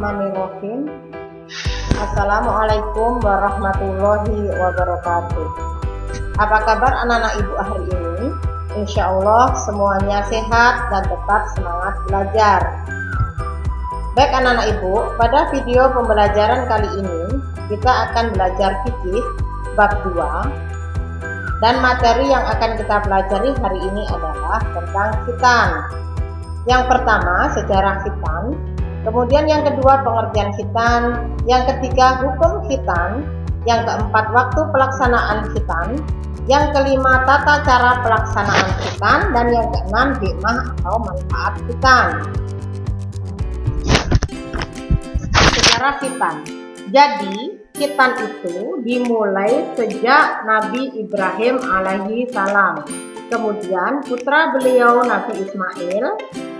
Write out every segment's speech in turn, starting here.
Bismillahirrahmanirrahim. Assalamualaikum warahmatullahi wabarakatuh. Apa kabar anak-anak ibu hari ini? Insya Allah semuanya sehat dan tetap semangat belajar. Baik anak-anak ibu, pada video pembelajaran kali ini kita akan belajar fikih bab 2. Dan materi yang akan kita pelajari hari ini adalah tentang khitan. Yang pertama, sejarah khitan. Kemudian yang kedua, pengertian khitan. Yang ketiga, hukum khitan. Yang keempat, waktu pelaksanaan khitan. Yang kelima, tata cara pelaksanaan khitan. Dan yang keenam, hikmah atau manfaat khitan. Sejarah khitan. Jadi, khitan itu dimulai sejak Nabi Ibrahim alaihi salam. Kemudian putra beliau Nabi Ismail,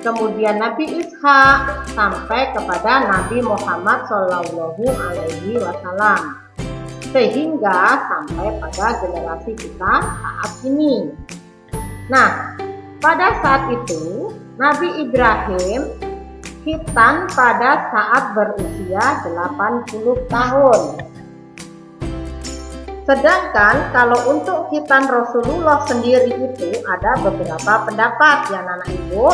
kemudian Nabi Ishak, sampai kepada Nabi Muhammad Shallallahu Alaihi Wasallam, sehingga sampai pada generasi kita saat ini. Nah, pada saat itu Nabi Ibrahim khitan pada saat berusia 80 tahun. Sedangkan kalau untuk khitan Rasulullah sendiri itu ada beberapa pendapat ya anak ibu.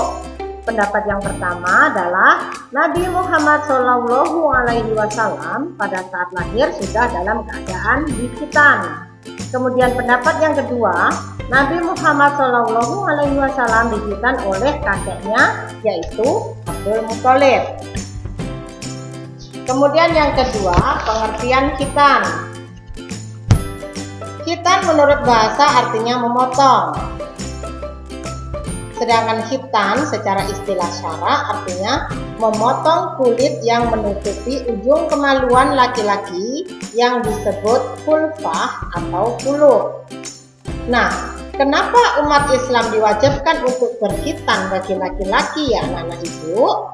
Pendapat yang pertama adalah Nabi Muhammad Shallallahu Alaihi Wasallam pada saat lahir sudah dalam keadaan dikhitan. Kemudian pendapat yang kedua, Nabi Muhammad Shallallahu Alaihi Wasallam dikhitan oleh kakeknya yaitu Abdul Muthalib. Kemudian yang kedua, pengertian khitan. Khitan menurut bahasa artinya memotong. Sedangkan khitan secara istilah syara artinya memotong kulit yang menutupi ujung kemaluan laki-laki yang disebut khulfah atau kuluk. Nah, kenapa umat Islam diwajibkan untuk berkhitan bagi laki-laki ya anak-anak ibu?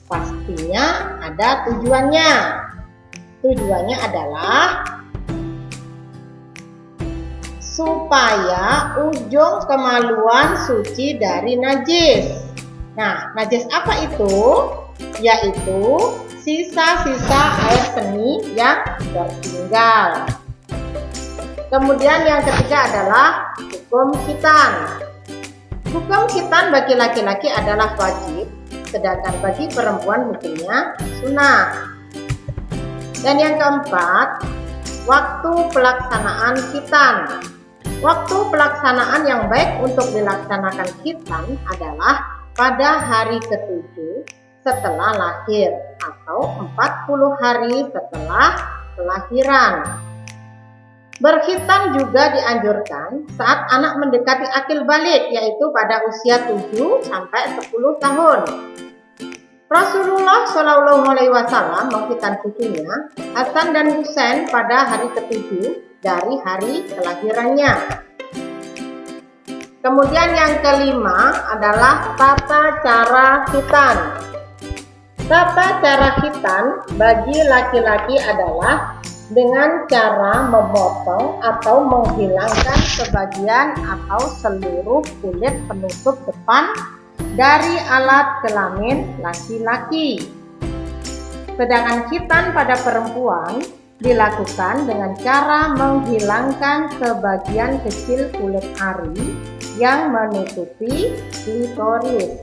Pastinya ada tujuannya. Tujuannya adalah supaya ujung kemaluan suci dari najis. Nah, najis apa itu? Yaitu sisa-sisa air seni yang tertinggal. Kemudian yang ketiga adalah hukum khitan. Hukum khitan bagi laki-laki adalah wajib, sedangkan bagi perempuan hukumnya sunnah. Dan yang keempat, waktu pelaksanaan khitan. Waktu pelaksanaan yang baik untuk dilaksanakan khitan adalah pada hari ke-7 setelah lahir atau 40 hari setelah kelahiran. Berkhitan juga dianjurkan saat anak mendekati akil balik, yaitu pada usia 7 sampai 10 tahun. Rasulullah Shallallahu Alaihi Wasallam mengkhitan cucunya Hasan dan Husain pada hari ke-7 dari hari kelahirannya. Kemudian yang kelima adalah tata cara khitan. Tata cara khitan bagi laki-laki adalah dengan cara memotong atau menghilangkan sebagian atau seluruh kulit penutup depan dari alat kelamin laki-laki. Sedangkan khitan pada perempuan dilakukan dengan cara menghilangkan sebagian kecil kulit ari yang menutupi klitoris.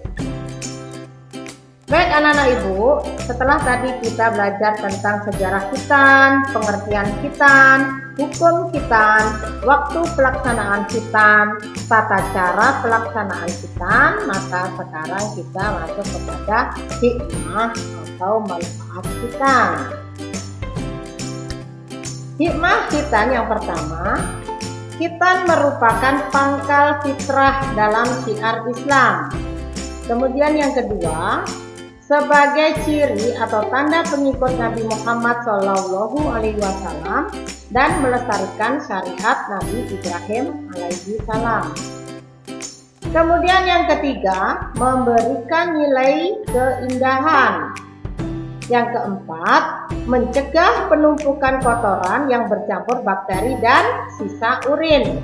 Baik anak-anak ibu, setelah tadi kita belajar tentang sejarah khitan, pengertian khitan, hukum khitan, waktu pelaksanaan khitan, tata cara pelaksanaan khitan, maka sekarang kita masuk kepada hikmah atau manfaat khitan. Hikmah khitan yang pertama, khitan merupakan pangkal fitrah dalam syiar Islam. Kemudian yang kedua, sebagai ciri atau tanda pengikut Nabi Muhammad Shallallahu Alaihi Wasallam dan melestarikan syariat Nabi Ibrahim alaihi salam. Kemudian yang ketiga, memberikan nilai keindahan. Yang keempat, mencegah penumpukan kotoran yang bercampur bakteri dan sisa urin.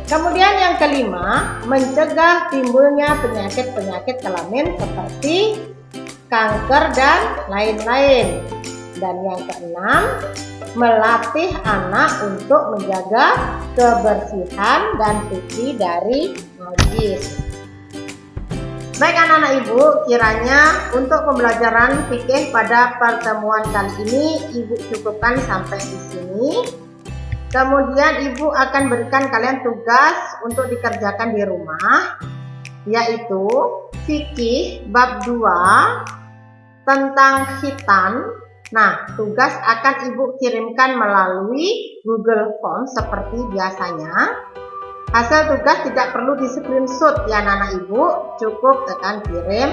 Kemudian yang kelima, mencegah timbulnya penyakit-penyakit kelamin seperti kanker, dan lain-lain. Dan yang keenam, melatih anak untuk menjaga kebersihan dan suci dari najis. Baik anak-anak ibu, kiranya untuk pembelajaran fikih pada pertemuan kali ini ibu cukupkan sampai di sini. Kemudian ibu akan berikan kalian tugas untuk dikerjakan di rumah, yaitu fikih bab 2 tentang khitan. Nah, tugas akan ibu kirimkan melalui Google Form seperti biasanya. Hasil tugas tidak perlu di screenshot ya anak-anak ibu, cukup tekan kirim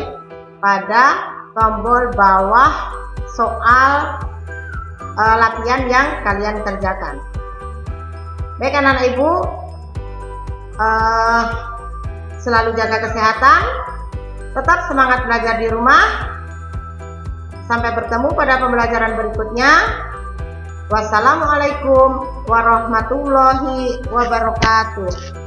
pada tombol bawah soal latihan yang kalian kerjakan. Baik anak-anak ibu, selalu jaga kesehatan, tetap semangat belajar di rumah. Sampai bertemu pada pembelajaran berikutnya. Wassalamualaikum warahmatullahi wabarakatuh.